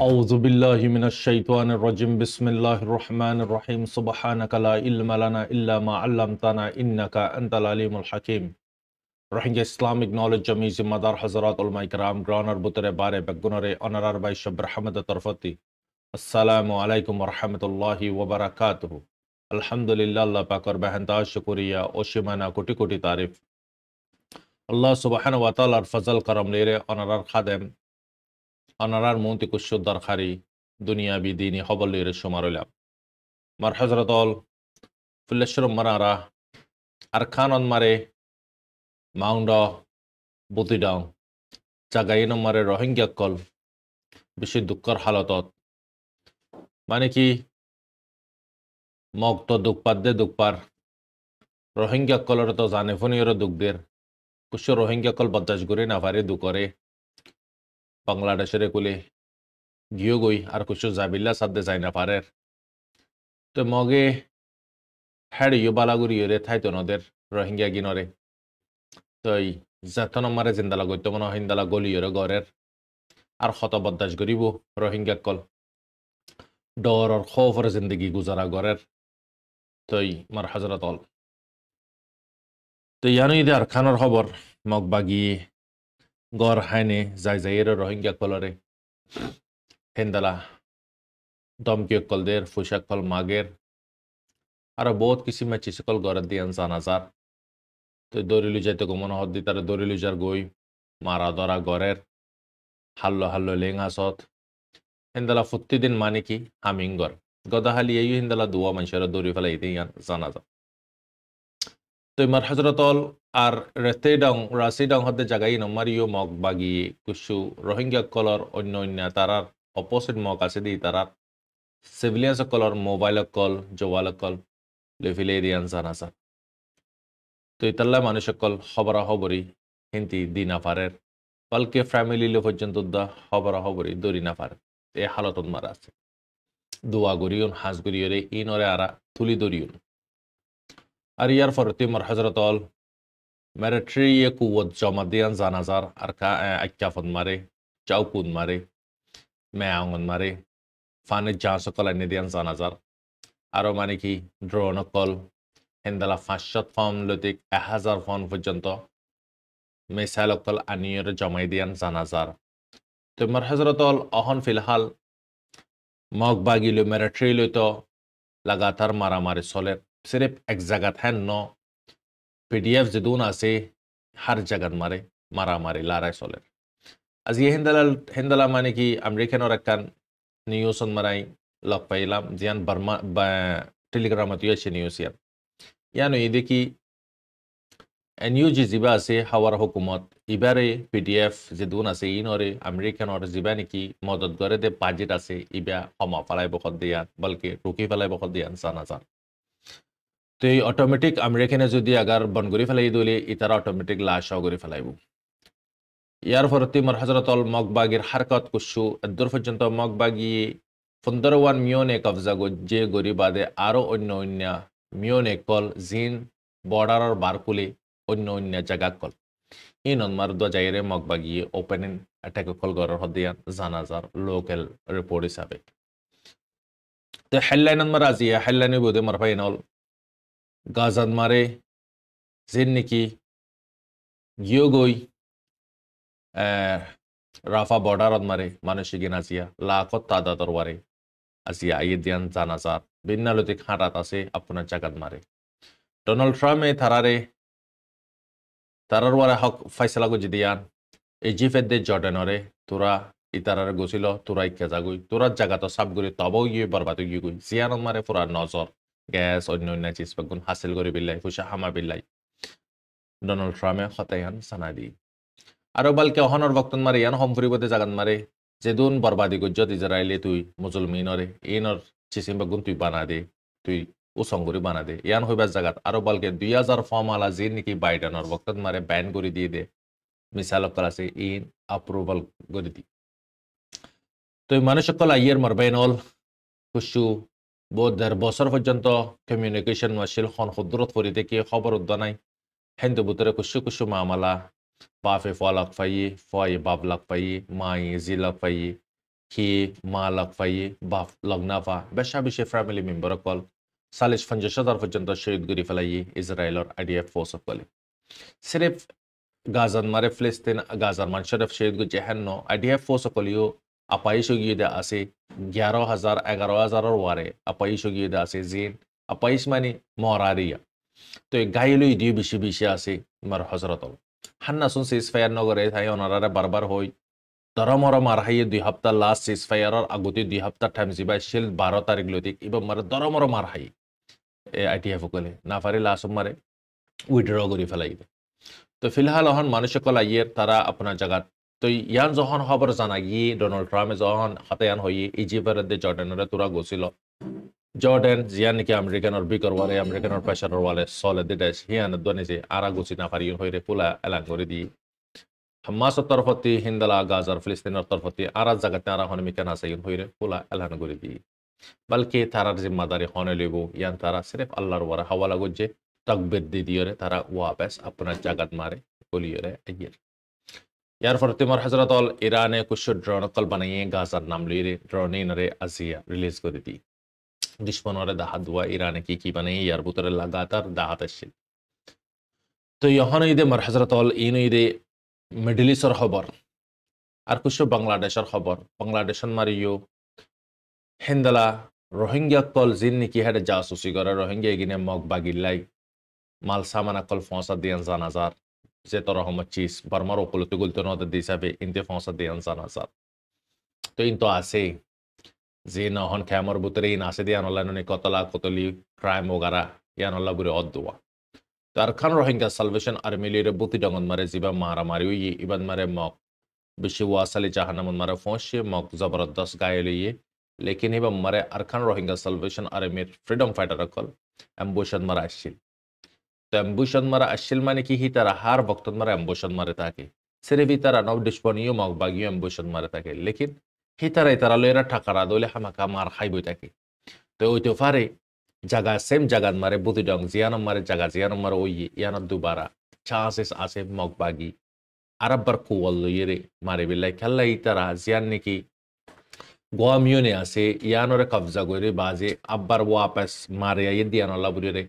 أعوذ بالله من الشيطان الرجيم بسم الله الرحمن الرحيم سبحانك لا علم لنا إلا ما علمتنا إنك أنت العليم الحكيم Rohingya Islamic Knowledge Jamizi Madar Hazarat Ulma Ikram Granar Butere Bare Begunare Honorar by Shabr Hamad Tarfati Assalamu alaikum wa rahmatullahi wa barakatuh Alhamdulillah Allah Pakar Bahanta Shukuriya Oshimana Koti Koti Tarif Allah Subhanahu wa Ta'ala Fazal Karam Lere Honorar Khadem Honorar Munti Kushuddar Khari Dunia Bidini Hobalir Shumarula Mar Hazratol Filashrum Marara Arkanon Mare Maunda Butidang Chagaino Mare Rohingya Kol Bishi Dukkar Halatot Maniki Mokto Dukpadde Dukpar Rohingya Kolorto Zanefoniero Dukdir Kusho Rohingya Kol Badajguri Navare Dukore Bangladeshere Kule Gyogoi আর কিছু জাবিল্লা সাথে যাই না পারে তো মগে হ্যাড়ি বালাগুড়ি রে থাইতো নদের রোহিঙ্গা গিনরে তই যতন মারে জিন্দালা গইতো মনে হিন্দালা গলি রে গরের আর খত বদাস গরিব রোহিঙ্গা কল ডর আর খৌফর জিন্দগি গুজারা গরের তই মার হযরত অল তো ইয়ানো ইদে আর খানর খবর মগ বাগি গর হাইনে যাই যাই রে রোহিঙ্গা কলরে হিন্দালা দমকে কলদের ফুশাক ফল মাগের আর বহুত কিসিমে চিসকল গরদ দিয়ান জানাজার তো দরিলু যাইতে গমন হদ্দি তার দরিলু যার গই মারা দরা গরের হাল্লো হাল্লো লেং আসত হিন্দালা প্রতিদিন মানে কি হামিংগর গদাহালি এই হিন্দালা দুয়া মানুষের দরি ফেলাই দিয়ান জানাজা তো মার হযরতল আর রেতে ডং রাসি ডং হদ্দে জাগাই নমারিও মগ বাগি কুসু রোহিঙ্গা কলর অন্য অন্য তারার অপোজিট মগ আছে দি তারার সিভিলিয়ান্স কলর মোবাইল কল জওয়াল কল লেফিলে দিয়ান জানাজা তো ইতাল্লা মানুষ কল খবরা খবরি হিন্তি দি না পারের বলকে ফ্যামিলি লো পর্যন্ত দা খবরা খবরি দরি না পারে এ হালত মারা আছে দোয়া গরিয়ন হাজ গরিয়রে ইনরে আরা তুলি দরিয়ন আর ইয়ার ফরতি মার হযরত অল মিলিটারি কুওয়াত জমা দিয়ান জানাজার আর কা আক্কাফন মারে চাউকুন মারে মেয়াঙ্গন মারে ফানে জাঁস কল এনে দিয়ান জানাজার আরো মানে কি ড্রোন কল হেন্দালা 500 ফর্ম লতিক 1000 ফর্ম পর্যন্ত মিসাইল কল আনিয়র জমাই দিয়ান জানাজার তো মার হযরত অল অহন ফিলহাল মগ বাগিলো মিলিটারি লইতো লাগাতার মারামারি চলে সির্ফ এক জায়গাত হ্যান ন পিডিএফ যেদুন আছে হার জায়গাত মারে মারামারি লড়াই চলে আজ এই হেন্দালা মানে কি আমেরিকানোর একখান নিউজন মারাই লগ পাইলাম জিয়ান বার্মা টেলিগ্রামত আছে নিউজ ইয়ানো এই দেখি এনইউজি জিবা আছে হাওয়ার হুকুমত ইবারে পিডিএফ যেদুন আছে ইনরে আমেরিকানোর জিবা নাকি মদত করে দে বাজেট আছে ইবা হমা ফালাই বখত দিয়ান বলকে রুকি ফালাই বখত দিয়ান জানাজার তো এই অটোমেটিক আমেরিকানে যদি আগার বন করে ফেলাই দিলে ইতারা অটোমেটিক লাশ করে ফেলাইব ইয়ার ফরতি মার হযরতল মগবাগির হারকত কুসু দূর পর্যন্ত মগবাগি 15 মিলিয়নে কবজা যে গরিবাদে আরো অন্য অন্য মিলিয়নে কল জিন বর্ডারর বারকুলে অন্য অন্য জায়গা কল ইন মার দো জায়রে মগবাগি ওপেনিং অ্যাটাক কল গরর হদিয়ান জানাজার লোকাল রিপোর্ট হিসাবে তো হেডলাইন মার আজিয়া হেডলাইনে বদে মার ফাইনাল গাজান মারে জিন নাকি গিয়োগই রাফা বর্ডারত মারে মানুষে গিন আজিয়া লাখত তাদাতর ওয়ারে আজিয়া আইয়ে দিয়ান জানাজার বিন্নালতিক হাঁটাত আছে আপনার জাগাত মারে ডোনাল্ড ট্রাম্পে তারার ওয়ারে হক ফাইসলা গুজি দিয়ান ইজিপ্টের দে জর্ডানরে তোরা ইতারারে গছিল তোরা ইকে যাগুই তোরার জায়গা তো সাব গুলি তবও গিয়ে বরবাদ গিয়ে গুই জিয়ানত মারে পুরা নজর গ্যাস অন্য অন্য চিজ বেগুন হাসিল করে বিল্লাই ফুসা হামা বিল্লাই ডোনাল্ড ট্রাম্পে হতায়ান সানা দি আরো বালকে অহনর বক্তন মারে ইয়ান হম ফুরিবতে জাগান মারে যেদুন বরবাদি গুজত ইসরায়েলে তুই মুসলমিনরে ইনর চিসিম বেগুন তুই বানা দে তুই উসঙ্গুরি বানা দে ইয়ান হইবার জাগাত আরো বালকে 2000 ফর্ম আলা যে নাকি বাইডেনর বক্তন মারে ব্যান করে দিয়ে দে মিসাল আছে ইন অ্যাপ্রুভাল করে দি তো মানুষ সকল আইয়ের মারবেন অল কুসু বহুত 1.5 বছর পর্যন্ত কমিউনিকেশন মাসিল খন খুদ্রত করি দেখি খবর উদ্দানাই হেন্দু বুতরে কুসু কুসু মামলা বাফে ফলাক ফাই ফয় বাবলাক ফাই মাই জিলাক ফাই কি মা লগ ফাইয়ে বাপ লগ না ফা বেশা বেশি ফ্যামিলি মেম্বার কল 40-50,000 পর্যন্ত শহীদ করে ফেলাইয়ে ইসরায়েলের IDF ফোর্স সকলে সিরেফ গাজান মারে ফিলিস্তিন গাজার মানুষের শহীদ গুজে হেন IDF ফোর্স সকলেও আপাইশ গিয়ে দে আছে 11,000-11,000 ওয়ারে আপাইশ গিয়ে দে আছে জিন আপাইশ মানে মরারিয়া তো এই গাইলই দিয়ে বেশি বেশি আছে মার হজরতল হান্না শুন সিজ ফায়ার নগরে তাই ওনারা বারবার হই দরমর মার হাইয়ে 2 সপ্তাহ লাস্ট সিজ ফায়ারের আগতে 2 সপ্তাহ টাইম জিবা শিল 12 তারিখ লইতে এবার মারে দরমর মার হাই IDF সকলে না পারে লাস্ট মারে উইথড্র করে ফেলাইবে তো ফিলহাল অহন মানুষ সকল আইয়ের তারা আপনার জায়গা তো ইয়ান যখন খবর জানা গিয়ে ডোনাল্ড ট্রাম্পে যখন হাতায়ান হয়ে ইজিপ্টের দে জর্ডানের তুরা গছিল জর্ডান জিয়ান নাকি আমেরিকানের বিকর ওয়ালে আমেরিকানের প্রেশারের ওয়ালে সলে দিদেশ হিয়ান দনিছে আরা গুছি না পারিয়ে হইরে পুলা এলান করে দিয়ে হামাসের তরফতি হিন্দালা গাজার ফিলিস্তিনের তরফতি আরা জায়গাতে আরা হন মিকান আছে হইরে পুলা এলান করে দিয়ে বলকে তারার জিম্মাদারি হনে লইব ইয়ান তারা সিরেফ আল্লাহর ওয়ারা হাওয়ালা গুজে তকবির দি দিয়ে তারা ওয়াপস আপনার জাগাত মারে গলিয়ে আইয়ের ইয়ার ফলে তোমার হজরত অল ইরানে কুछ ড্রোন কল বানিয়ে গাজার নাম লিয়ে ড্রোনিনরে আজিয়া রিলিজ করে দি দুশ্মনরে দাহাত দুয়া ইরানে কি বানিয়ে ইয়ার ভিতরে লাগাতার দাহাত আসছে তো ইহন ঈদে মার হজরত অল ইন ঈদে মিডল ইস্টর খবর আর কুछ বাংলাদেশের খবর বাংলাদেশন মারিও হিন্দালা রোহিঙ্গা কল জিন নাকি হেডে জাসুসি করে রোহিঙ্গা এগিনে মগ বাগিল্লাই মাল সামানা কল ফসা দিয়ান জানাজার যে তোর রহমত চিজ বারমার ওপলতে গুলতে নদের দিশাবে ইনতে ফসা দিয়ান জানাজার তো ইন তো আছে যে নহন খেমর বুতরে ইন আছে দিয়ান আল্লাহ নে কতলা কতলি ক্রাইম ওগারা ইয়ান আল্লাহ বুরে অদ্দুয়া তার খান রোহিঙ্গা সালভেশন আর্মি লিরে বুতি ডঙ্গন মারে জিবা মারা মারি উই ইবান মারে মক বেশি ওয়াসালি জাহান্নাম মারে ফসে মক জবরদস্ত গায়লিয়ে लेकिन हिबा मारे अरखान रोहिंगा साल्वेशन आर्मीर फ्रीडम फाइटर कल एम्बुशन मारा आशिल तो एम्बुशन मारा आशिल माने कि ही तारा हार वक्त मारा एम्बुशन मारे ताके सिर्फ ही तारा नव डिस्पनियो मगबागियो एम्बुशन मारे ताके लेकिन ही तारा लेरा ठकारा दोले हमाका मार खाइबो ताके तो ओइ तो फारे जगह सेम जगह मारे बुति डंग जियानम मारे जगह जियानम मारे ओइ याना दोबारा चांसेस आसे मगबागी अरब बर कोवल येरे मारे बिल्ला खेलला ही तारा जियान ने की গোয়ামিউনে আছে ইয়ানরে কবজা করে বাজে আব্বার ওয়াপাস মারে দিয়ান আল্লাহ বুড়িরে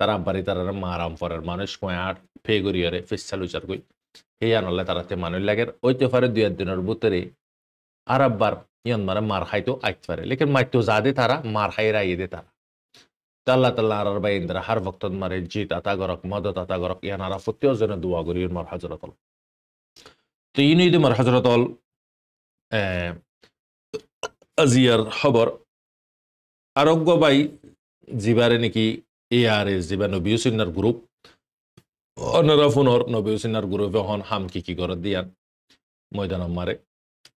তারা আব্বারে তারা মারাম ফরের মানুষ কয়ার ফে গরিয়রে ফিসাল উচার কই ইয়ান আল্লাহ তারাতে মানুষ লাগের ওইতে পারে 2 দিনের ভিতরে আর আব্বার ইয়ান মারে মার খাইতো আইতে পারে লেকিন মাইতো জাদে তারা মার খাইরা ইদে তারা আল্লাহ তাআলা আর বাইন্দরা হর ওয়াক্ত মারে জিত আতা গরক মদত আতা গরক ইয়ানারা ফুতিও জন্য দোয়া করির মার হযরত তো ইনি দে মার হযরত আজিয়ার খবর আরোগ্য বাই জিবারে নাকি ARS জিবা নবিউসিনার গ্রুপ অনারা ফোনর নবিউসিনার গ্রুপে হন হাম কি করে দিয়ান ময়দান মারে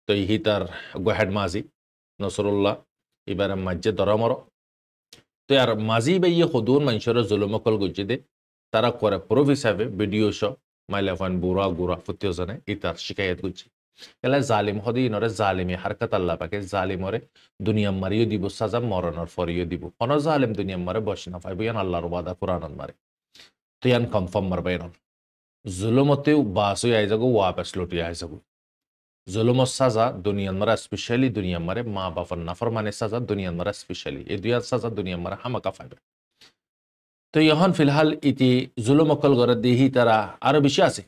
তো হি তার গোহেড মাজি নসরুল্লাহ এবারে মাজ্জে দরমর তো আর মাজি বাই হদুন মানুষের জুলুমকল গুজি দে তারা করে প্রুফ হিসাবে ভিডিও শো মাইলাফান বুড়া গুড়া ফুতিও জানে ইতার শিকায়ত গুজি এলা জালিম হদি নরে জালিমি হারকাত আল্লাহ পাকে জালিমরে দুনিয়া মারিও দিব সাজা মরণর ফরিও দিব কোন জালিম দুনিয়া মারে বসে না পাইব ইয়ান আল্লাহর ওয়াদা কোরআন মারে তো ইয়ান কনফার্ম মারবে না জুলুমতেও বাসু আই যাগো ওয়াপস লুটি আই যাগো জুলুমত সাজা দুনিয়া মারা স্পেশালি দুনিয়া মারে মা বাবার নাফরমানে সাজা দুনিয়া মারা স্পেশালি এই দুইয়া সাজা দুনিয়া মারা হামাকা পাইবে তো এখন ফিলহাল ইতি জুলুমকল গরে দিহি তারা আরো বেশি আছে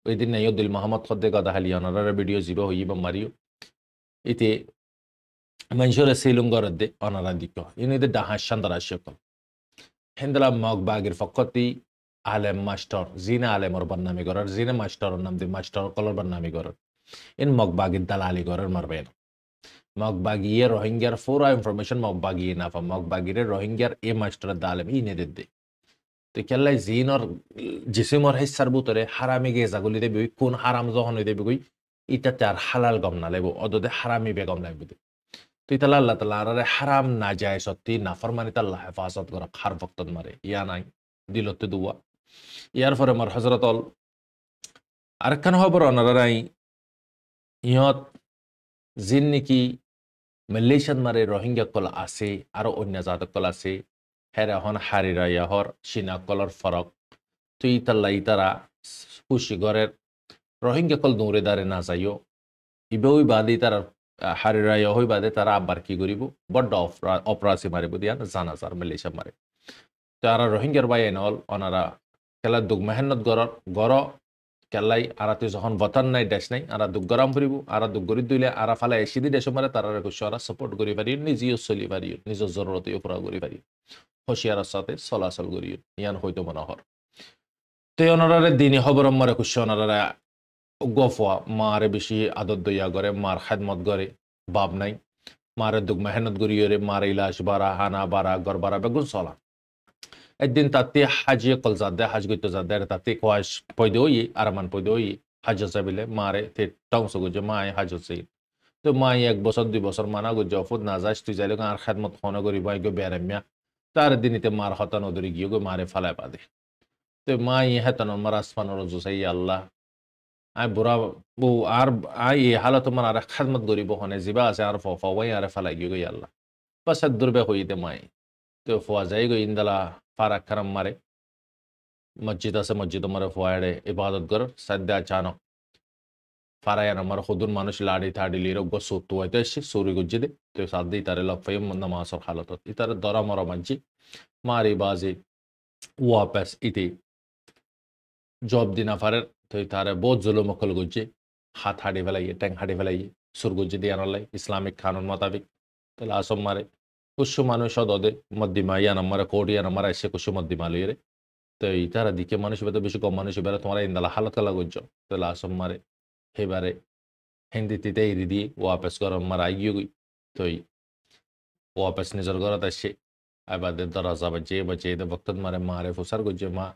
ওই দিন নাই দিল মোহাম্মদ খদ্দে গাদা হালিয়ানার ভিডিও জিবা হইবা মারিও ইতে মনসুরে সিলুঙ্গর দে অনারা দিক ইনিদে ডাহাস শান্দারা সকল হেন্দলা মগবাগের ফকতি আলেম মাস্টার জিনা আলেমর বন্নামি করার জিনা মাস্টারের নাম দে মাস্টার কলর বন্নামি করার ইন মগবাগের দালালি করার মারবেন মগবাগিয়ে রোহিঙ্গার পুরা ইনফরমেশন মগবাগিয়ে না পা মগবাগিরে রোহিঙ্গার এ মাস্টারের দালেম ইনে দে তো কেলাই জিনর জিসিমর হিসার বুতরে হারামি গে জাগুলি দেবি কোন হারাম যখন দেবি কই ইটা তার হালাল গম না লাগবো অদদে হারামি বেগম লাগবে তুই তাহলে আল্লাহ তালা আর হারাম না যায় সত্যি নাফরমানি তাল্লাহ হেফাজত করা খার ভক্ত মারে ইয়া নাই দিলতে দুয়া ইয়ার পরে আমার হজরতল আরেকখান খবর অনারাই ইহত জিন নাকি মালয়েশিয়ান মারে রোহিঙ্গা কল আছে আরো অন্য জাত কল আছে হেরা হন হারিরা ইয়াহর সিনা কলর ফরক তুই তাল্লা ইতারা খুশি ঘরের রোহিঙ্গা কল দৌড়ে দাঁড়ে না যাইও ইবেই বাদি তার হারিরা হই বাদে তারা আবার কি করিব বড্ড অপরাসী মারিব দিয়া জানাজার মালয়েশিয়া মারে তো আর রোহিঙ্গার বাই এনল ওনারা খেলা দুঃখ মেহনত গড় কেলাই আরাতে যখন বতান নাই দেশ নাই আর দুঃখ গরম ফুরিব আর দুঃখ গরি দিলে আর ফালে এসিদি দেশ মারে তারা কুশারা সাপোর্ট করি পারি নিজেও চলি পারি নিজের জরুরতেও পুরা করি পারি হুঁশিয়ার সাথে চলাচল করি ইয়ান হয়তো মনে হর তো ওনারে দিনই খবর মারে খুশি ওনারা গফা মারে বেশি আদত দইয়া করে মার খেদমত করে বাপ নাই মারে দুঃখ মেহনত করিয়ে মার ইলাস বাড়া হানা বাড়া গড় বাড়া বেগুন চলা একদিন তাতে হাজিয়ে কল যাদে হাজ গইতো যাদে তাতে কোয়াশ পয়দে ওই আরামান পয়দে ওই হাজ যাবিলে মারে তে টংস গুজে মায় হাজ সেই তো মাই 1 বছর 2 বছর মানা গুজে অফুদ না যাস তুই যাইলে আর খেদমত খনা করি বাই গো বেরামিয়া তার দিনিতে মার হতা নদরি গিয়ে গো মারে ফালায় পাদে তো মাই হেতন মার আসমানোর জুসাই আল্লাহ আই বুড়া বউ আর আই এই হালত তোমার আর খেদমত করিব হনে জিবা আছে আর ফওয়াই আর ফালাই গিয়ে গো আল্লাহ পাশে দুর্বে হইতে মাই তো ফোয়া যাই গো ইন্দালা ফারাক খারাম মারে মসজিদ আছে মসজিদ মারে ফোয়াড়ে ইবাদত কর সাদ্যা আচানক ফারায় আমার খুদুন মানুষ লাড়ি থাড়ি লিরো গো সুতু হইতে এসে সুরি গুজ্জি দে তো সাদ্দি তারে লফাই নামাজর হালত ইতারে দরা মরা মাঝি মারি বাজি ওয়াপাস ইতি জব দিনা ফারের তো তারে বহুত জুলুম মকল গুজ্জি হাত হাড়ি ফেলাইয়ে ট্যাং হাড়ি ফেলাইয়ে সুর গুজ্জি দিয়ে আনলাই ইসলামিক কানুন মোতাবিক তাহলে আসম মারে কুসু মানুষ দদে মদ্দিমা ইয়া নাম্মারে কোটি ইয়া নাম্মারে এসে কুসু মদ্দিমা লইরে তো তারা দিকে মানুষ বেতো বেশি কম মানুষ বেড়ে তোমার ইন্দালা হালত কালা গুজ্জ তাহলে আসম মারে হেবারে হিন্দিতে ইরি দিয়ে ওয়াপেস গরম মার আইগিয়ে গই তো ওয়াপেস নিজের ঘরত আসে আবাদের দরজা বাজে বক্তত মারে ফুসার গুজ্জে মা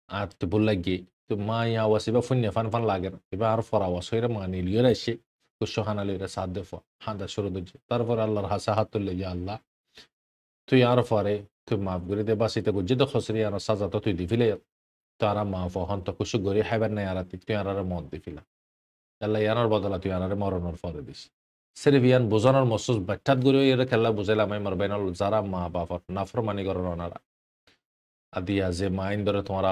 আর তো বল লাগি তো মা ইয়া ওয়াসিবা ফুন্নে ফান ফান লাগে না এবার আর ফর আওয়াজ হইরে মা নিলিয়ে আসে কুসু হানা লইরে সাদ দেফা হাঁদা শুরু দিচ্ছে তারপর আল্লাহর হাসা হাত তুললে যে আল্লাহ তুই আর ফরে তুই মাফ করে দে বাসিতে গুজ্জে তো খসরি আর সাজা তো তুই দিফিলে তো আর মাফ হন তো কুসু গরি হাইবার নাই আর তুই আর মদ দিফিলা আল্লাহ ইয়ানোর বদলা তুই আর মরণের ফরে দিস সিরিফ ইয়ান বোঝানোর মসুস ব্যাখ্যাত করে এর খেলা বুঝাইলাম আমি মারবেন যারা মা বাবার নাফরমানি করেন ওনারা আদিয়া যে মাইন ধরে তোমারা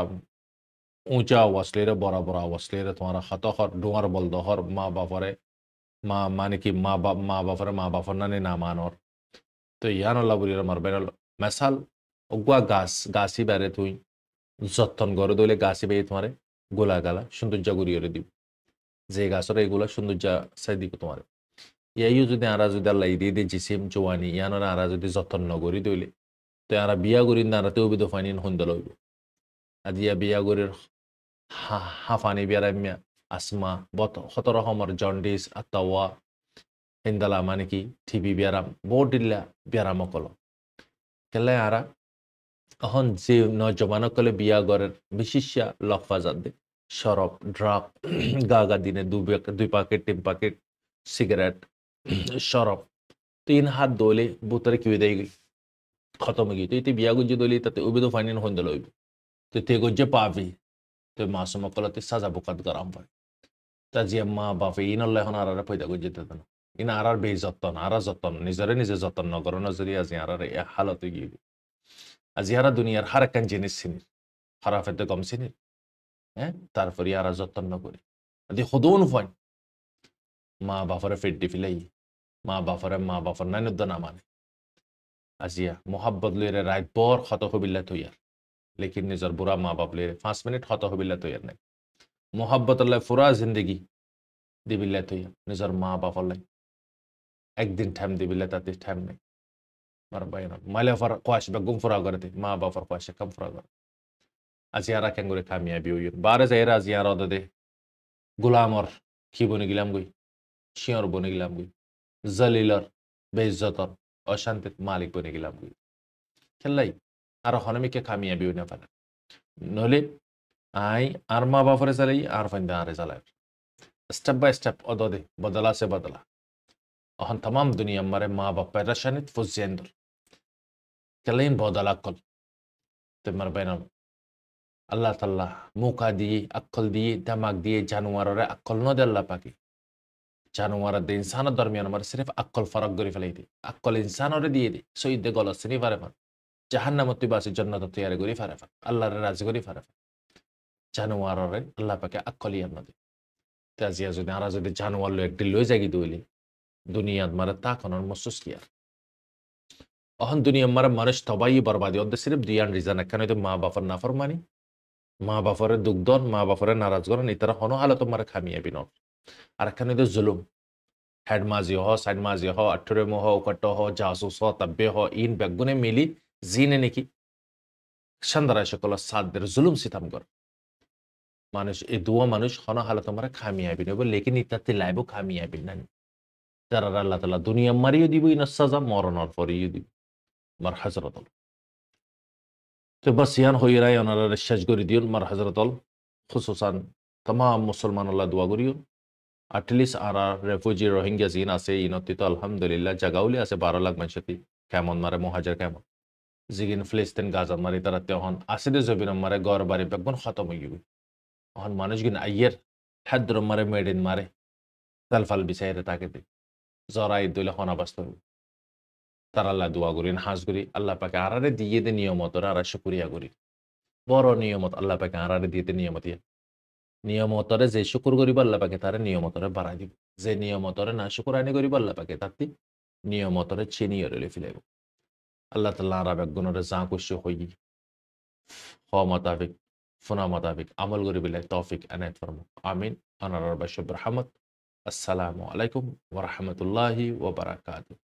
উঁচা আওয়াজ লেরে বড় বড় আওয়াজ লেরে তোমারা হাতহর ডুয়ার বল দহর মা বাপরে মা মানে কি মা বাপর নানি না মানর তো ইয়ান আল্লাহ বুড়ির মারবেন মেসাল ওগুয়া গাছি বেড়ে তুই যত্ন গড়ে দইলে গাছি বেয়ে তোমারে গোলা গালা সৌন্দর্য গড়িয়ে দিব যে গাছর এগুলা সৌন্দর্য চাই দিব তোমার ইয়াইও যদি আরা যদি আল্লাহ দিয়ে দিয়ে জিসিম জোয়ানি ইয়ানোর আরা যদি যত্ন নগরি দইলে তো আরা বিয়া করি না আরাতেও বিদ ফাইন হন্দ লইব আদিয়া বিয়া করির হাফানি বিয়ারামিয়া আসমা হত রকমের জন্ডিস আত্মাওয়া হিন্দালা মানে কি টিবি বিয়ারাম বডিল্লা বিয়ারাম কল কেলে আরা এখন যে নজমানক কলে বিয়া গড়ের বিশিষ্যা লফা যাদে সরব ড্রাগ গা দিনে 2 প্যাকেট 3 প্যাকেট সিগারেট সরব 3 হাত দলে বুতরে কি দেই গই খতম গই তুই বিয়া গুজি দলি তাতে উবিদ ফাইনাল হন্দ লইব তুই তে গজ্জে পাবি তুই মাসুম কলতে সাজা বুকাত গরাম পাই তা যে মা বাপে ইনাল্লাহ এখন আর পয়দা গজ্জে দিত না ইনা আর বে যত্ন আর যত্ন নিজে যত্ন নগরণ যদি আজ আর হালত গিয়ে আজি হারা দুনিয়ার হার একখান জিনিস চিনির খারাপেতে কম চিনির হ্যাঁ তারপরে আর যত্ন করি আদি সদন ফাইন মা বাপরে ফেড্ডি ফিলাই মা বাপর নাইনুদ্দ না মানে আজিয়া মোহাব্বত লইরে রাত বর ক্ষত হবিল্লা তৈয়ার লেকিন নিজের বুড়া মা বাপ লইরে 5 মিনিট ক্ষত হবিল্লা তৈয়ার নাই মোহাব্বত আল্লাহ ফুরা জিন্দগি দিবিল্লা তৈয়ার নিজের মা বাপর লাই একদিন টাইম দিবিল্লা তাতে টাইম নাই মালে ফর কোয়াশ বেগুম ফুরা করে মা বাপর কোয়াশে কম ফুরা করে আজি আর কেঙ্গুরে কামিয়াবি হইর বারে যাইরা আজি আর দে গোলামর কি বনে গেলাম গই শিয়র বনে গেলাম গই জলিলর বেইজ্জতর অশান্তির মালিক বনে গেলাম গই খেললাই আর হনমিকে কামিয়াবি হই না পারে নলে আই আর মা বাপরে চালাই আর ফাইন্দা আরে চালাই স্টেপ বাই স্টেপ অদদে বদলা সে বদলা এখন तमाम दुनिया मारे माँ बाप पैराशानित फुजेंदर कलेन बदला कल ते मर बैनल अल्लाह ताला मुका दिए अक्कल दिए दिमाग दिए जानवर रे अक्कल न दे अल्लाह पाकी जानवर दे इंसान दरमियान मारे सिर्फ अक्कल फरक गरी फलाई दे अक्कल इंसान रे दिए दे सईद दे गलत सनी फारे फन जहन्नम तुबासी जन्नत तैयार गरी फारे फन अल्लाह रे राजी गरी फारे फन जानवर रे अल्लाह पाके अक्कल यान न दे তাজিয়া যদি আরা যদি জানোয়ার লো একটি লই জাগি দইলি দুনিয়াত মারে তা খনন মসুস কি আর অহন দুনিয়া মারে মানুষ তবাই বরবাদি অদ্দে সিরিফ দুইয়ান রিজন একখানে তো মা বাফার নাফরমানি মা বাফারে দুগ্ধন মা বাফারে নারাজ করেন ইতারা হন হালত মারে খামিয়াবি নন আর একখানে তো জুলুম হেড মাজি হ সাইড মাজি হ আঠরে মোহ উকট হ জাসুস হ তাব্বে হ ইন বেগুনে মিলি জিনে নাকি সান্দারা সকল সাদদের জুলুম সিতাম কর মানুষ এই দুয়া মানুষ হন হালত মারে খামিয়াবি নব লেকিন ইতাতে লাইব খামিয়াবি নানি যারা আল্লাহ তাআলা দুনিয়া মারিও দিব ইনা সাজা মরণর পরেও দিব মার হাজরতল তো বাস ইয়ান হইরাই ওনারা শেষ করে দিউন মার হাজরতল খুসুসান तमाम মুসলমান আল্লাহ দোয়া করিও অ্যাটলিস্ট আরা রেফিউজি রোহিঙ্গা জিন আছে ইনতি তো আলহামদুলিল্লাহ জাগাউলি আছে 12 লাখ মানুষতি কেমন মারে মহাজার কেমন জিগিন ফিলিস্তিন গাজা মারি তারা তেহন আসিদে জবিন মারে গড় বাড়ি বেগুন খতম হই গই অহন মানুষ গিন আইয়ের হাদ্র মারে মেডিন মারে তালফাল বিছাইরে তাকে দে জরাই দইলে হনা বাস্তব তার আল্লাহ দোয়া করি হাজ করি আল্লাহ পাকে আরারে দিয়ে দে নিয়মত আর শুকরিয়া করি বড় নিয়মত আল্লাহ পাকে আরারে দিয়ে দে নিয়মত নিয়মতরে যে শুকুর করিব আল্লাহ পাকে তারে নিয়মতরে বাড়াই দিব যে নিয়মতরে না শুকুর আনি করিব আল্লাহ পাকে তাতে নিয়মতরে চিনিয়ে রইলে ফিলাইব আল্লাহ তাল্লাহ আরাব একগুণরে যা কুশি হই হ মোতাবিক ফুনা মোতাবিক আমল করি বিলাই তৌফিক এনায়েত ফরমু আমিন আনার বাশব রহমত আসসালামু আলাইকুম ওয়া রাহমাতুল্লাহি ওয়া বারাকাতুহু